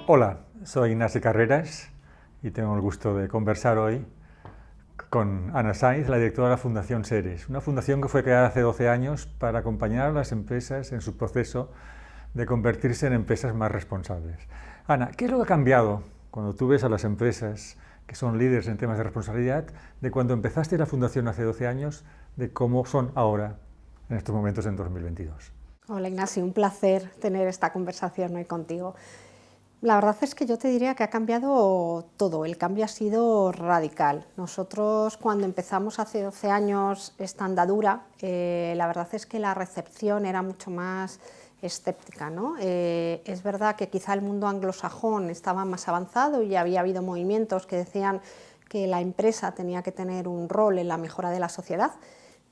Hola, soy Ignacio Carreras y tengo el gusto de conversar hoy con Ana Sainz, la directora de la Fundación Seres, una fundación que fue creada hace 12 años para acompañar a las empresas en su proceso de convertirse en empresas más responsables. Ana, ¿qué es lo que ha cambiado cuando tú ves a las empresas que son líderes en temas de responsabilidad de cuando empezaste la fundación hace 12 años, de cómo son ahora, en estos momentos, en 2022? Hola Ignacio, un placer tener esta conversación hoy contigo. La verdad es que yo te diría que ha cambiado todo, el cambio ha sido radical. Nosotros cuando empezamos hace 12 años esta andadura, la verdad es que la recepción era mucho más escéptica, ¿no? Es verdad que quizá el mundo anglosajón estaba más avanzado y había habido movimientos que decían que la empresa tenía que tener un rol en la mejora de la sociedad,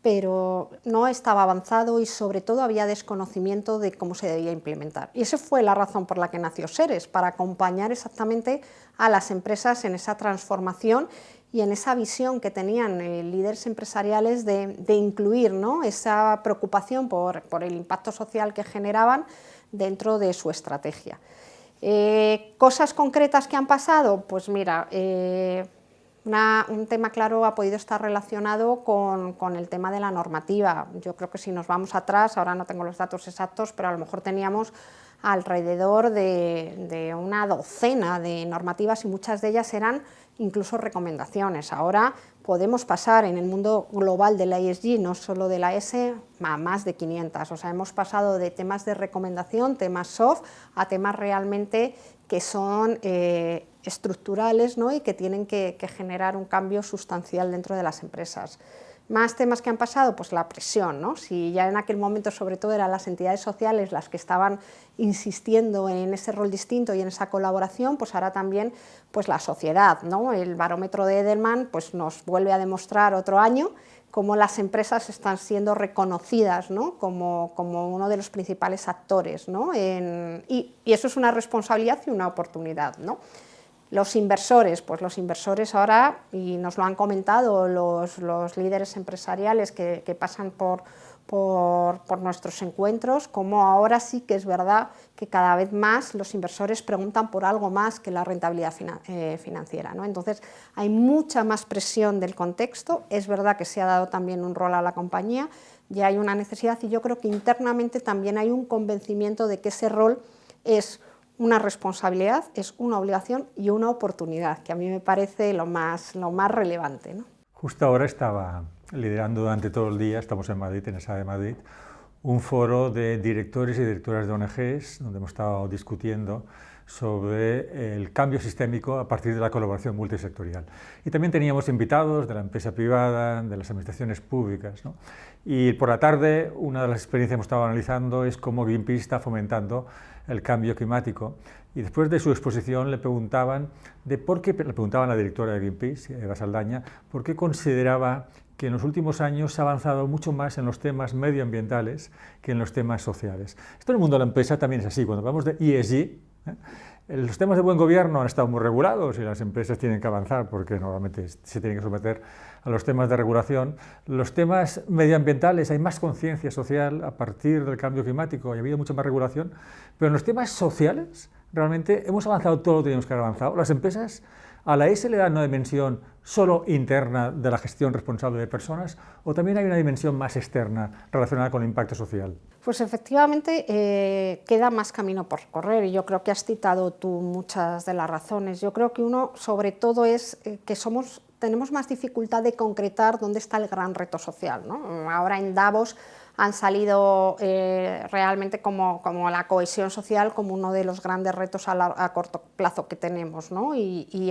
pero no estaba avanzado y sobre todo había desconocimiento de cómo se debía implementar. Y esa fue la razón por la que nació Seres, para acompañar exactamente a las empresas en esa transformación y en esa visión que tenían líderes empresariales de incluir, ¿no?, esa preocupación por el impacto social que generaban dentro de su estrategia. ¿Cosas concretas que han pasado? Pues mira, un tema claro ha podido estar relacionado con el tema de la normativa. Yo creo que si nos vamos atrás, ahora no tengo los datos exactos, pero a lo mejor teníamos alrededor de una docena de normativas y muchas de ellas eran incluso recomendaciones. Ahora podemos pasar en el mundo global de la ESG, no solo de la S, a más de 500. O sea, hemos pasado de temas de recomendación, temas soft, a temas realmente que son estructurales, ¿no?, y que tienen que generar un cambio sustancial dentro de las empresas. Más temas que han pasado, pues la presión, ¿no? Si ya en aquel momento sobre todo eran las entidades sociales las que estaban insistiendo en ese rol distinto y en esa colaboración, pues ahora también pues la sociedad, ¿no? El barómetro de Edelman pues nos vuelve a demostrar otro año cómo las empresas están siendo reconocidas, ¿no?, como uno de los principales actores, ¿no? Y eso es una responsabilidad y una oportunidad, ¿no? Los inversores, pues los inversores ahora, y nos lo han comentado los líderes empresariales que pasan por nuestros encuentros, como ahora sí que es verdad que cada vez más los inversores preguntan por algo más que la rentabilidad financiera, ¿no? Entonces hay mucha más presión del contexto, es verdad que se ha dado también un rol a la compañía, ya hay una necesidad y yo creo que internamente también hay un convencimiento de que ese rol es una responsabilidad, es una obligación y una oportunidad, que a mí me parece lo más relevante, ¿no? Justo ahora estaba liderando durante todo el día, estamos en Madrid, en esa de Madrid, un foro de directores y directoras de ONGs, donde hemos estado discutiendo sobre el cambio sistémico a partir de la colaboración multisectorial. Y también teníamos invitados de la empresa privada, de las administraciones públicas, ¿no? Y por la tarde, una de las experiencias que hemos estado analizando es cómo Greenpeace está fomentando el cambio climático. Y después de su exposición le preguntaban le preguntaban a la directora de Greenpeace, Eva Saldaña, por qué consideraba que en los últimos años se ha avanzado mucho más en los temas medioambientales que en los temas sociales. Esto en el mundo de la empresa también es así. Cuando hablamos de ESG, los temas de buen gobierno han estado muy regulados y las empresas tienen que avanzar porque normalmente se tienen que someter a los temas de regulación. Los temas medioambientales hay más conciencia social a partir del cambio climático y ha habido mucha más regulación, pero en los temas sociales realmente hemos avanzado todo lo que teníamos que haber avanzado. Las empresas a la S le dan una dimensión solo interna de la gestión responsable de personas o también hay una dimensión más externa relacionada con el impacto social. Pues efectivamente queda más camino por recorrer y yo creo que has citado tú muchas de las razones. Yo creo que uno sobre todo es que tenemos más dificultad de concretar dónde está el gran reto social, ¿no? Ahora en Davos han salido realmente como la cohesión social como uno de los grandes retos a corto plazo que tenemos, ¿no? Y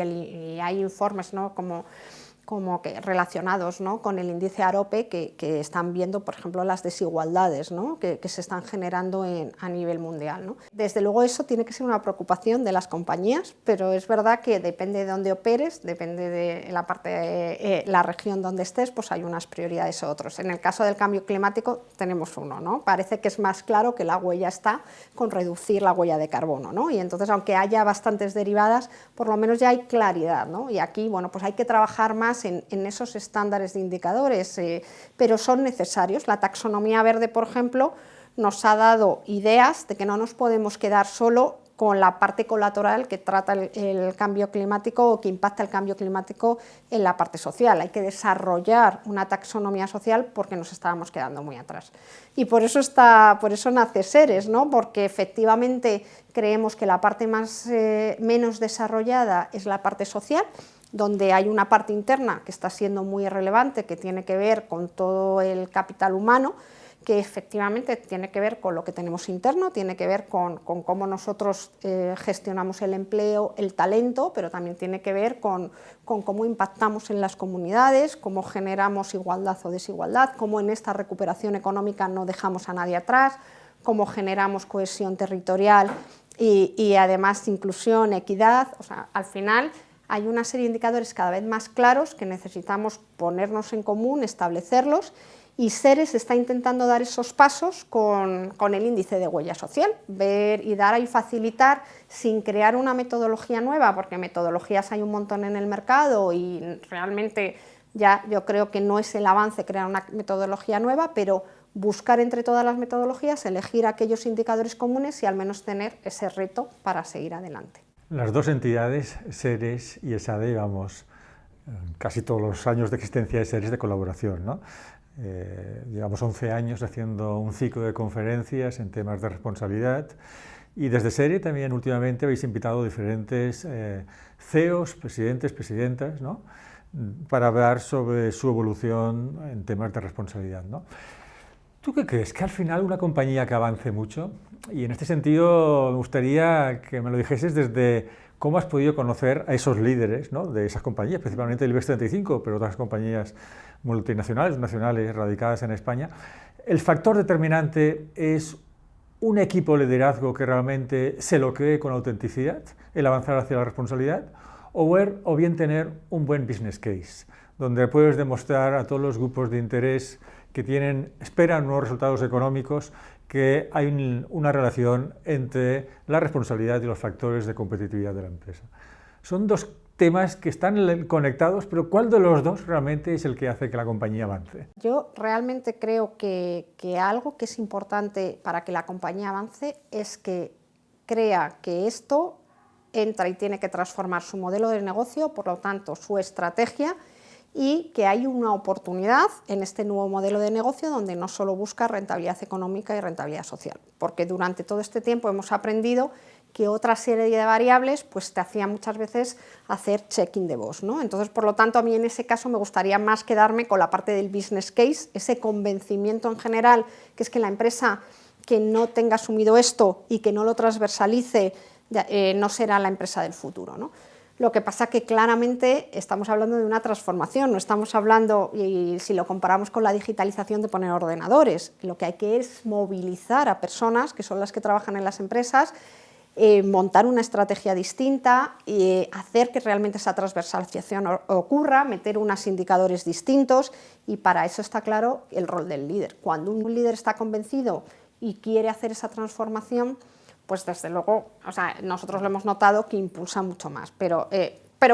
hay informes, ¿no?, como que relacionados, ¿no?, con el índice AROPE que están viendo, por ejemplo, las desigualdades, ¿no?, que se están generando a nivel mundial, ¿no? Desde luego eso tiene que ser una preocupación de las compañías, pero es verdad que depende de dónde operes, depende de la parte, la región donde estés, pues hay unas prioridades u otras. En el caso del cambio climático tenemos uno, ¿no? Parece que es más claro que la huella está con reducir la huella de carbono, ¿no? Y entonces, aunque haya bastantes derivadas, por lo menos ya hay claridad, ¿no? Y aquí, bueno, pues hay que trabajar más en esos estándares de indicadores, pero son necesarios. La taxonomía verde, por ejemplo, nos ha dado ideas de que no nos podemos quedar solo con la parte colateral que trata el cambio climático o que impacta el cambio climático en la parte social. Hay que desarrollar una taxonomía social porque nos estábamos quedando muy atrás. Y por eso nace Seres, ¿no? Porque efectivamente creemos que la parte menos desarrollada es la parte social, donde hay una parte interna que está siendo muy relevante, que tiene que ver con todo el capital humano, que efectivamente tiene que ver con lo que tenemos interno, tiene que ver con cómo nosotros gestionamos el empleo, el talento, pero también tiene que ver con cómo impactamos en las comunidades, cómo generamos igualdad o desigualdad, cómo en esta recuperación económica no dejamos a nadie atrás, cómo generamos cohesión territorial y además inclusión, equidad. O sea, al final hay una serie de indicadores cada vez más claros que necesitamos ponernos en común, establecerlos, y Seres está intentando dar esos pasos con el índice de huella social, ver y dar y facilitar sin crear una metodología nueva, porque metodologías hay un montón en el mercado y realmente ya yo creo que no es el avance crear una metodología nueva, pero buscar entre todas las metodologías, elegir aquellos indicadores comunes y al menos tener ese reto para seguir adelante. Las dos entidades, Seres y ESADE, llevamos casi todos los años de existencia de Seres de colaboración, ¿no? Llevamos 11 años haciendo un ciclo de conferencias en temas de responsabilidad y desde Seres también últimamente habéis invitado a diferentes CEOs, presidentes, presidentas, ¿no? Para hablar sobre su evolución en temas de responsabilidad, ¿no? ¿Tú qué crees? ¿Que al final una compañía que avance mucho? Y en este sentido me gustaría que me lo dijeses desde cómo has podido conocer a esos líderes, ¿no? De esas compañías, principalmente el IBEX 35, pero otras compañías multinacionales, nacionales, radicadas en España. ¿El factor determinante es un equipo de liderazgo que realmente se lo cree con autenticidad, el avanzar hacia la responsabilidad? O bien tener un buen business case, donde puedes demostrar a todos los grupos de interés que esperan nuevos resultados económicos, que hay una relación entre la responsabilidad y los factores de competitividad de la empresa. Son dos temas que están conectados, pero ¿cuál de los dos realmente es el que hace que la compañía avance? Yo realmente creo que algo que es importante para que la compañía avance es que crea que esto entra y tiene que transformar su modelo de negocio, por lo tanto su estrategia, y que hay una oportunidad en este nuevo modelo de negocio donde no solo busca rentabilidad económica y rentabilidad social, porque durante todo este tiempo hemos aprendido que otra serie de variables pues te hacía muchas veces hacer check-in de box, ¿no? Entonces, por lo tanto, a mí en ese caso me gustaría más quedarme con la parte del business case, ese convencimiento en general, que es que la empresa que no tenga asumido esto y que no lo transversalice no será la empresa del futuro, ¿no? Lo que pasa que claramente estamos hablando de una transformación, no estamos hablando, y si lo comparamos con la digitalización, de poner ordenadores. Lo que hay que es movilizar a personas, que son las que trabajan en las empresas, montar una estrategia distinta, hacer que realmente esa transversalización ocurra, meter unos indicadores distintos, y para eso está claro el rol del líder. Cuando un líder está convencido y quiere hacer esa transformación, pues desde luego, o sea, nosotros lo hemos notado que impulsa mucho más, pero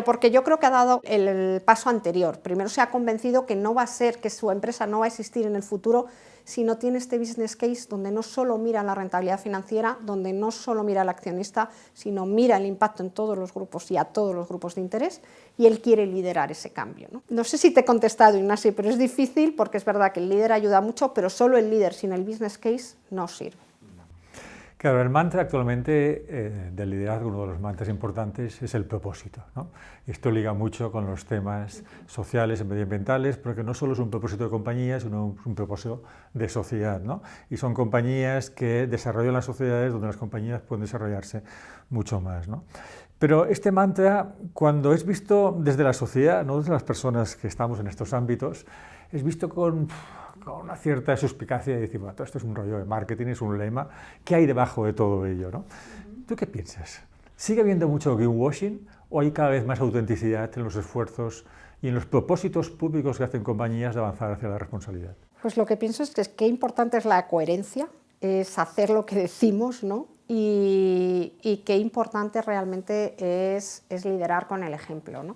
porque yo creo que ha dado el paso anterior. Primero se ha convencido que no va a ser, que su empresa no va a existir en el futuro si no tiene este business case donde no solo mira la rentabilidad financiera, donde no solo mira al accionista, sino mira el impacto en todos los grupos y a todos los grupos de interés, y él quiere liderar ese cambio, ¿no? No sé si te he contestado, Ignasi, pero es difícil porque es verdad que el líder ayuda mucho, pero solo el líder sin el business case no sirve. Claro, el mantra actualmente del liderazgo, uno de los mantras importantes, es el propósito, ¿no? Y esto liga mucho con los temas sociales y medioambientales, porque no solo es un propósito de compañía, sino un propósito de sociedad, ¿no? Y son compañías que desarrollan las sociedades donde las compañías pueden desarrollarse mucho más, ¿no? Pero este mantra, cuando es visto desde la sociedad, no desde las personas que estamos en estos ámbitos, es visto con una cierta suspicacia y decir, bueno, todo esto es un rollo de marketing, es un lema, ¿qué hay debajo de todo ello, ¿no? ¿Tú qué piensas? ¿Sigue habiendo mucho greenwashing o hay cada vez más autenticidad en los esfuerzos y en los propósitos públicos que hacen compañías de avanzar hacia la responsabilidad? Pues lo que pienso es que qué importante es la coherencia, es hacer lo que decimos, ¿no? Y qué importante realmente es liderar con el ejemplo, ¿no?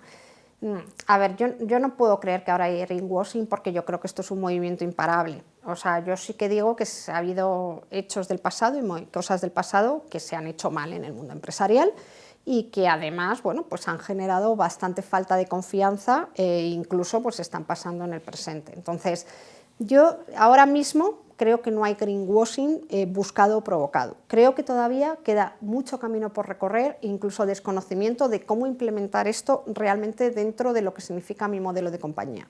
A ver, yo no puedo creer que ahora hay greenwashing porque yo creo que esto es un movimiento imparable. O sea, yo sí que digo que ha habido hechos del pasado y cosas del pasado que se han hecho mal en el mundo empresarial y que además, bueno, pues han generado bastante falta de confianza e incluso pues están pasando en el presente. Entonces, yo ahora mismo creo que no hay greenwashing buscado o provocado. Creo que todavía queda mucho camino por recorrer, incluso desconocimiento de cómo implementar esto realmente dentro de lo que significa mi modelo de compañía.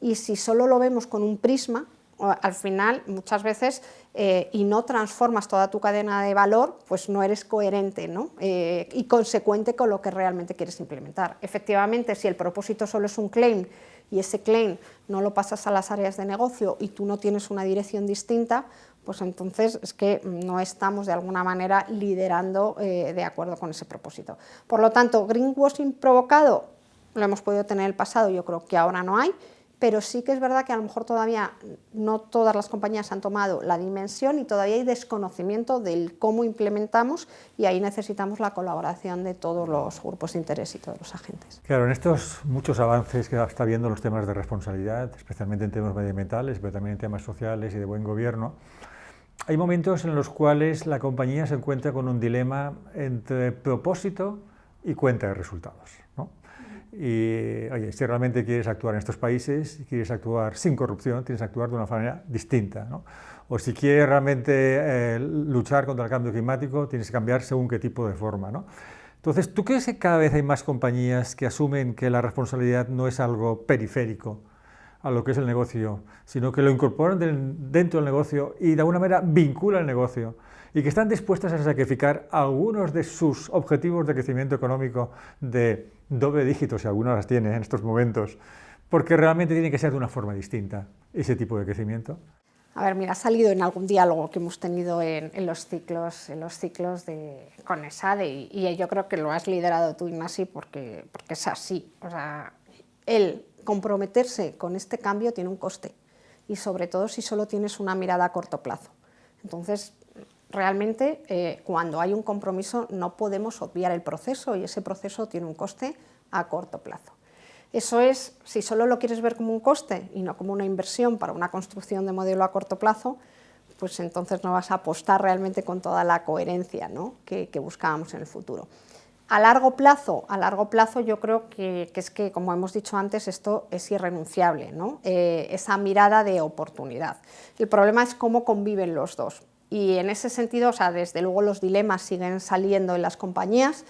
Y si solo lo vemos con un prisma, al final muchas veces y no transformas toda tu cadena de valor, pues no eres coherente, ¿no? Y consecuente con lo que realmente quieres implementar. Efectivamente, si el propósito solo es un claim y ese claim no lo pasas a las áreas de negocio y tú no tienes una dirección distinta, pues entonces es que no estamos de alguna manera liderando de acuerdo con ese propósito. Por lo tanto, greenwashing provocado lo hemos podido tener en el pasado, yo creo que ahora no hay, pero sí que es verdad que a lo mejor todavía no todas las compañías han tomado la dimensión y todavía hay desconocimiento del cómo implementamos y ahí necesitamos la colaboración de todos los grupos de interés y todos los agentes. Claro, en estos muchos avances que está habiendo en los temas de responsabilidad, especialmente en temas medioambientales, pero también en temas sociales y de buen gobierno, hay momentos en los cuales la compañía se encuentra con un dilema entre propósito y cuenta de resultados, ¿no? Y, oye, si realmente quieres actuar en estos países, si quieres actuar sin corrupción, tienes que actuar de una manera distinta, ¿no? O si quieres realmente luchar contra el cambio climático, tienes que cambiar según qué tipo de forma, ¿no? Entonces, ¿tú crees que cada vez hay más compañías que asumen que la responsabilidad no es algo periférico a lo que es el negocio, sino que lo incorporan dentro del negocio y de alguna manera vinculan el negocio? Y que están dispuestas a sacrificar algunos de sus objetivos de crecimiento económico de doble dígito, si alguno las tiene en estos momentos, porque realmente tiene que ser de una forma distinta ese tipo de crecimiento. A ver, mira, ha salido en algún diálogo que hemos tenido en los ciclos con ESADE y yo creo que lo has liderado tú, Ignasi, porque es así. O sea, el comprometerse con este cambio tiene un coste y sobre todo si solo tienes una mirada a corto plazo. Entonces, realmente, cuando hay un compromiso no podemos obviar el proceso y ese proceso tiene un coste a corto plazo. Eso es, si solo lo quieres ver como un coste y no como una inversión para una construcción de modelo a corto plazo, pues entonces no vas a apostar realmente con toda la coherencia, ¿no?, que buscábamos en el futuro. A largo plazo yo creo que es que, como hemos dicho antes, esto es irrenunciable, ¿no? Esa mirada de oportunidad. El problema es cómo conviven los dos. Y en ese sentido, o sea, desde luego los dilemas siguen saliendo en las compañías,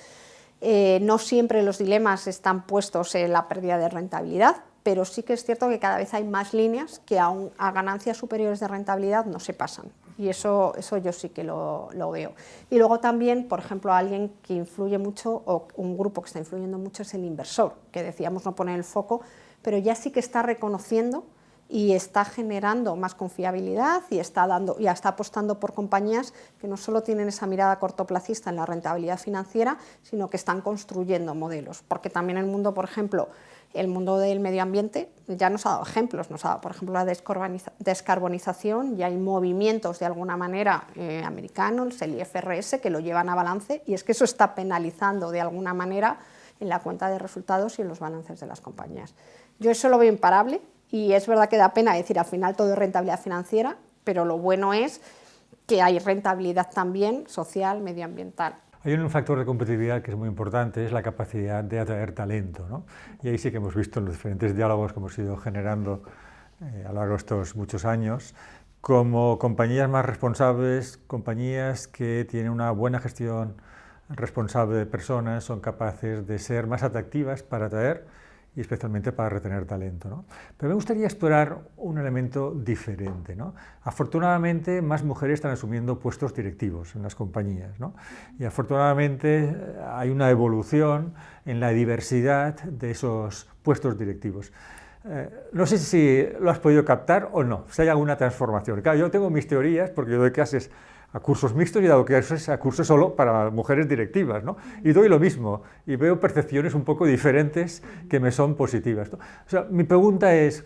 no siempre los dilemas están puestos en la pérdida de rentabilidad, pero sí que es cierto que cada vez hay más líneas que aún a ganancias superiores de rentabilidad no se pasan, y eso yo sí que lo veo. Y luego también, por ejemplo, alguien que influye mucho, o un grupo que está influyendo mucho, es el inversor, que decíamos no poner el foco, pero ya sí que está reconociendo y está generando más confiabilidad y está apostando por compañías que no solo tienen esa mirada cortoplacista en la rentabilidad financiera, sino que están construyendo modelos, porque también el mundo, por ejemplo, el mundo del medio ambiente ya nos ha dado ejemplos, nos ha dado, por ejemplo, la descarbonización, y hay movimientos de alguna manera americanos, el IFRS, que lo llevan a balance, y es que eso está penalizando de alguna manera en la cuenta de resultados y en los balances de las compañías. Yo eso lo veo imparable. Y es verdad que da pena decir al final todo es rentabilidad financiera, pero lo bueno es que hay rentabilidad también social, medioambiental. Hay un factor de competitividad que es muy importante, es la capacidad de atraer talento, ¿no? Y ahí sí que hemos visto en los diferentes diálogos que hemos ido generando a lo largo de estos muchos años, como compañías más responsables, compañías que tienen una buena gestión responsable de personas, son capaces de ser más atractivas para atraer y especialmente para retener talento, ¿no? Pero me gustaría explorar un elemento diferente, ¿no? Afortunadamente, más mujeres están asumiendo puestos directivos en las compañías, ¿no? Y afortunadamente hay una evolución en la diversidad de esos puestos directivos. No sé si lo has podido captar o no, si hay alguna transformación. Claro, yo tengo mis teorías porque yo doy clases a cursos mixtos y he dado clases a cursos solo para mujeres directivas, ¿no? Y doy lo mismo y veo percepciones un poco diferentes que me son positivas, ¿no? O sea, mi pregunta es,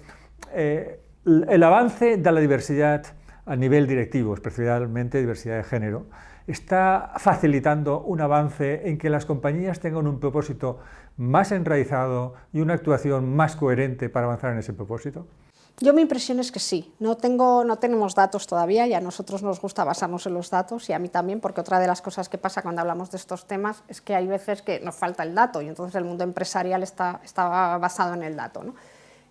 el avance de la diversidad a nivel directivo, especialmente diversidad de género, ¿está facilitando un avance en que las compañías tengan un propósito más enraizado y una actuación más coherente para avanzar en ese propósito? Yo mi impresión es que sí, no tenemos datos todavía y a nosotros nos gusta basarnos en los datos y a mí también, porque otra de las cosas que pasa cuando hablamos de estos temas es que hay veces que nos falta el dato y entonces el mundo empresarial está basado en el dato, ¿no?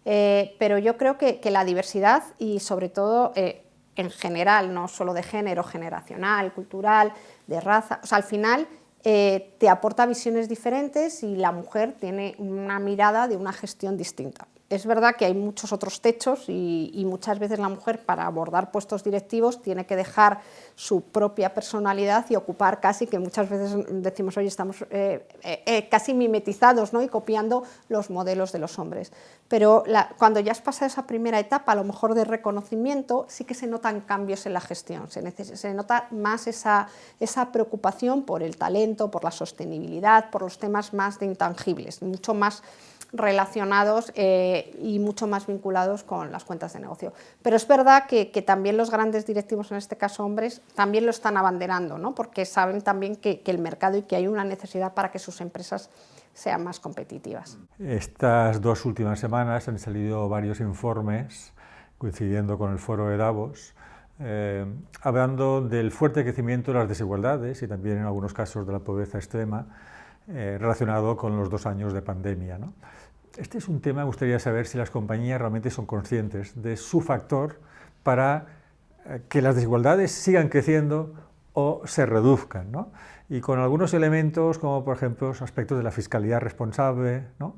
Pero yo creo que la diversidad y sobre todo en general, no solo de género, generacional, cultural, de raza, o sea, al final te aporta visiones diferentes y la mujer tiene una mirada de una gestión distinta. Es verdad que hay muchos otros techos y muchas veces la mujer para abordar puestos directivos tiene que dejar su propia personalidad y ocupar casi, que muchas veces decimos, oye, estamos casi mimetizados, ¿no? Y copiando los modelos de los hombres. Pero cuando ya has pasado esa primera etapa, a lo mejor de reconocimiento, sí que se notan cambios en la gestión, se nota más esa preocupación por el talento, por la sostenibilidad, por los temas más de intangibles, mucho más relacionados y mucho más vinculados con las cuentas de negocio. Pero es verdad que también los grandes directivos, en este caso hombres, también lo están abanderando, ¿no? Porque saben también que el mercado y que hay una necesidad para que sus empresas sean más competitivas. Estas 2 últimas semanas han salido varios informes, coincidiendo con el foro de Davos, hablando del fuerte crecimiento de las desigualdades y también en algunos casos de la pobreza extrema, relacionado con los 2 años de pandemia, ¿no? Este es un tema, me gustaría saber si las compañías realmente son conscientes de su factor para que las desigualdades sigan creciendo o se reduzcan, ¿no? Y con algunos elementos como por ejemplo los aspectos de la fiscalidad responsable, ¿no?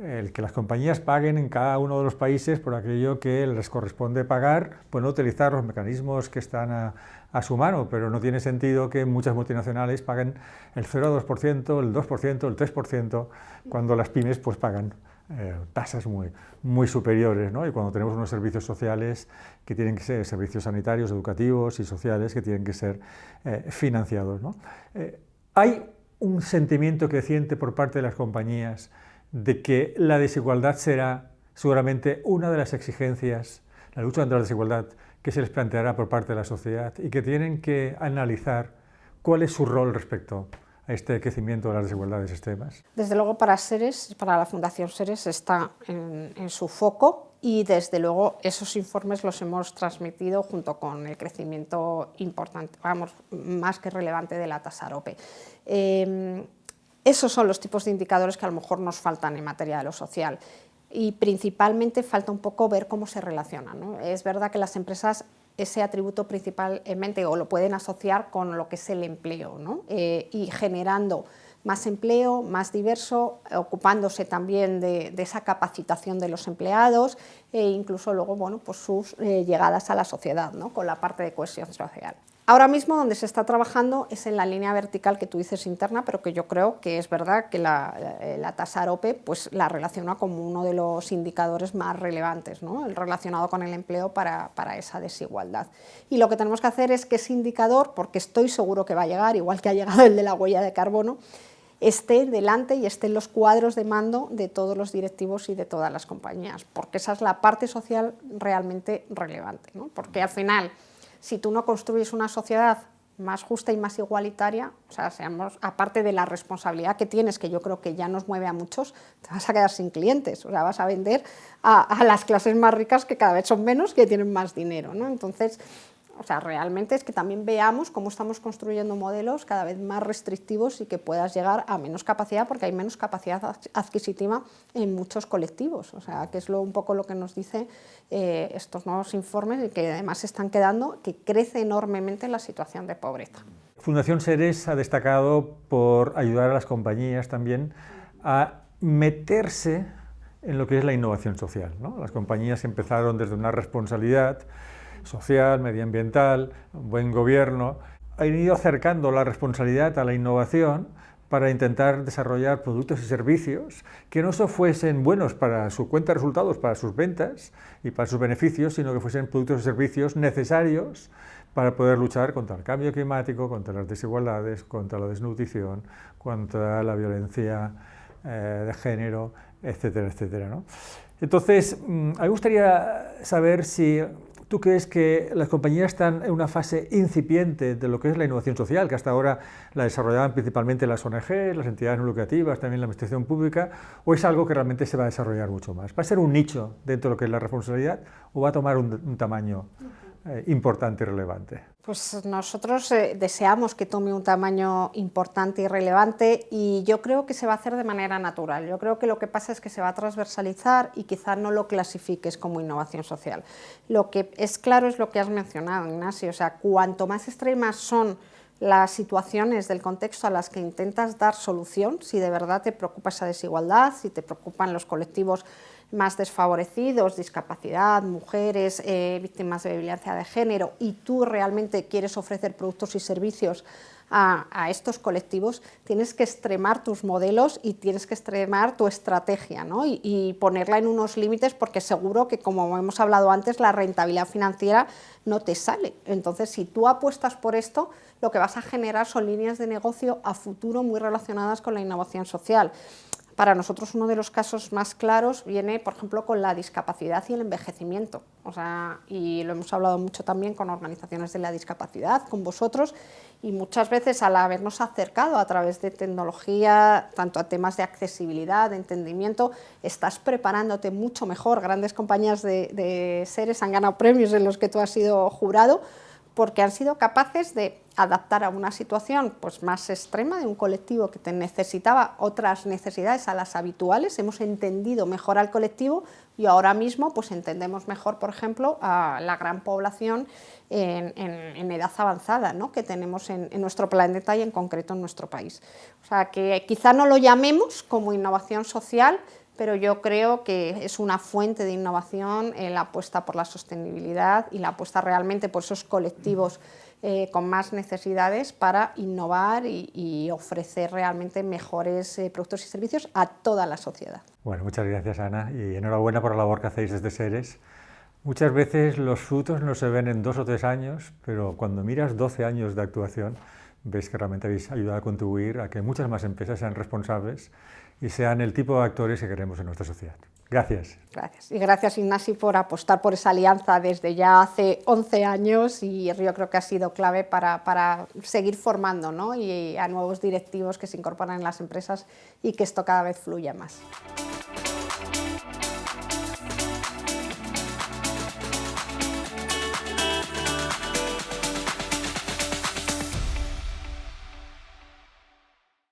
El que las compañías paguen en cada uno de los países por aquello que les corresponde pagar, pues no utilizar los mecanismos que están a su mano, pero no tiene sentido que muchas multinacionales paguen el 0,2%, el 2%, el 3%, cuando las pymes pues pagan tasas muy superiores, ¿no? Y cuando tenemos unos servicios sociales que tienen que ser servicios sanitarios, educativos y sociales que tienen que ser financiados, ¿no? Hay un sentimiento creciente por parte de las compañías de que la desigualdad será seguramente una de las exigencias, la lucha contra la desigualdad, que se les planteará por parte de la sociedad y que tienen que analizar cuál es su rol respecto a este crecimiento de las desigualdades extremas. Desde luego para SERES, para la Fundación SERES está en su foco y desde luego esos informes los hemos transmitido junto con el crecimiento importante, vamos, más que relevante de la tasa AROPE. Esos son los tipos de indicadores que a lo mejor nos faltan en materia de lo social y principalmente falta un poco ver cómo se relacionan, ¿no? Es verdad que las empresas ese atributo principalmente o lo pueden asociar con lo que es el empleo, ¿no? Y generando más empleo, más diverso, ocupándose también de esa capacitación de los empleados e incluso luego bueno, pues sus llegadas a la sociedad, ¿no? Con la parte de cohesión social. Ahora mismo donde se está trabajando es en la línea vertical que tú dices interna, pero que yo creo que es verdad que la tasa AROPE pues, la relaciona como uno de los indicadores más relevantes, ¿no? El relacionado con el empleo para esa desigualdad. Y lo que tenemos que hacer es que ese indicador, porque estoy seguro que va a llegar, igual que ha llegado el de la huella de carbono, esté delante y esté en los cuadros de mando de todos los directivos y de todas las compañías, porque esa es la parte social realmente relevante, ¿no? Porque al final, si tú no construyes una sociedad más justa y más igualitaria, o sea, aparte de la responsabilidad que tienes, que yo creo que ya nos mueve a muchos, te vas a quedar sin clientes, o sea, vas a vender a las clases más ricas que cada vez son menos, que tienen más dinero, ¿no? Entonces, o sea, realmente es que también veamos cómo estamos construyendo modelos cada vez más restrictivos y que puedas llegar a menos capacidad, porque hay menos capacidad adquisitiva en muchos colectivos. O sea, que es un poco lo que nos dice estos nuevos informes y que además se están quedando, que crece enormemente la situación de pobreza. Fundación SERES ha destacado por ayudar a las compañías también a meterse en lo que es la innovación social, ¿no? Las compañías empezaron desde una responsabilidad social, medioambiental, buen gobierno, han ido acercando la responsabilidad a la innovación para intentar desarrollar productos y servicios que no solo fuesen buenos para su cuenta de resultados, para sus ventas y para sus beneficios, sino que fuesen productos y servicios necesarios para poder luchar contra el cambio climático, contra las desigualdades, contra la desnutrición, contra la violencia de género, etcétera, etcétera, ¿no? Entonces, a mí me gustaría saber si ¿Tú crees que las compañías están en una fase incipiente de lo que es la innovación social, que hasta ahora la desarrollaban principalmente las ONG, las entidades no lucrativas, también la administración pública, o es algo que realmente se va a desarrollar mucho más? ¿Va a ser un nicho dentro de lo que es la responsabilidad o va a tomar un tamaño importante y relevante? Pues nosotros deseamos que tome un tamaño importante y relevante, y yo creo que se va a hacer de manera natural. Yo creo que lo que pasa es que se va a transversalizar y quizá no lo clasifiques como innovación social. Lo que es claro es lo que has mencionado, Ignacio, o sea, cuanto más extremas son las situaciones del contexto a las que intentas dar solución, si de verdad te preocupa esa desigualdad, si te preocupan los colectivos más desfavorecidos, discapacidad, mujeres, víctimas de violencia de género, y tú realmente quieres ofrecer productos y servicios a estos colectivos, tienes que extremar tus modelos y tienes que extremar tu estrategia, ¿no? y ponerla en unos límites, porque seguro que, como hemos hablado antes, la rentabilidad financiera no te sale. Entonces, si tú apuestas por esto, lo que vas a generar son líneas de negocio a futuro muy relacionadas con la innovación social. Para nosotros uno de los casos más claros viene, por ejemplo, con la discapacidad y el envejecimiento. O sea, y lo hemos hablado mucho también con organizaciones de la discapacidad, con vosotros, y muchas veces al habernos acercado a través de tecnología, tanto a temas de accesibilidad, de entendimiento, estás preparándote mucho mejor. Grandes compañías de seres han ganado premios en los que tú has sido jurado, porque han sido capaces de adaptar a una situación pues, más extrema de un colectivo que te necesitaba otras necesidades a las habituales. Hemos entendido mejor al colectivo y ahora mismo pues, entendemos mejor, por ejemplo, a la gran población en edad avanzada, ¿no? que tenemos en nuestro planeta y en concreto en nuestro país. O sea, que quizá no lo llamemos como innovación social, pero yo creo que es una fuente de innovación la apuesta por la sostenibilidad y la apuesta realmente por esos colectivos con más necesidades para innovar y ofrecer realmente mejores productos y servicios a toda la sociedad. Bueno, muchas gracias, Ana, y enhorabuena por la labor que hacéis desde Seres. Muchas veces los frutos no se ven en 2 o 3 años, pero cuando miras 12 años de actuación, ves que realmente habéis ayudado a contribuir a que muchas más empresas sean responsables y sean el tipo de actores que queremos en nuestra sociedad. Gracias. Gracias. Y gracias, Ignasi, por apostar por esa alianza desde ya hace 11 años, y yo creo que ha sido clave para seguir formando, ¿no? y a nuevos directivos que se incorporan en las empresas y que esto cada vez fluya más.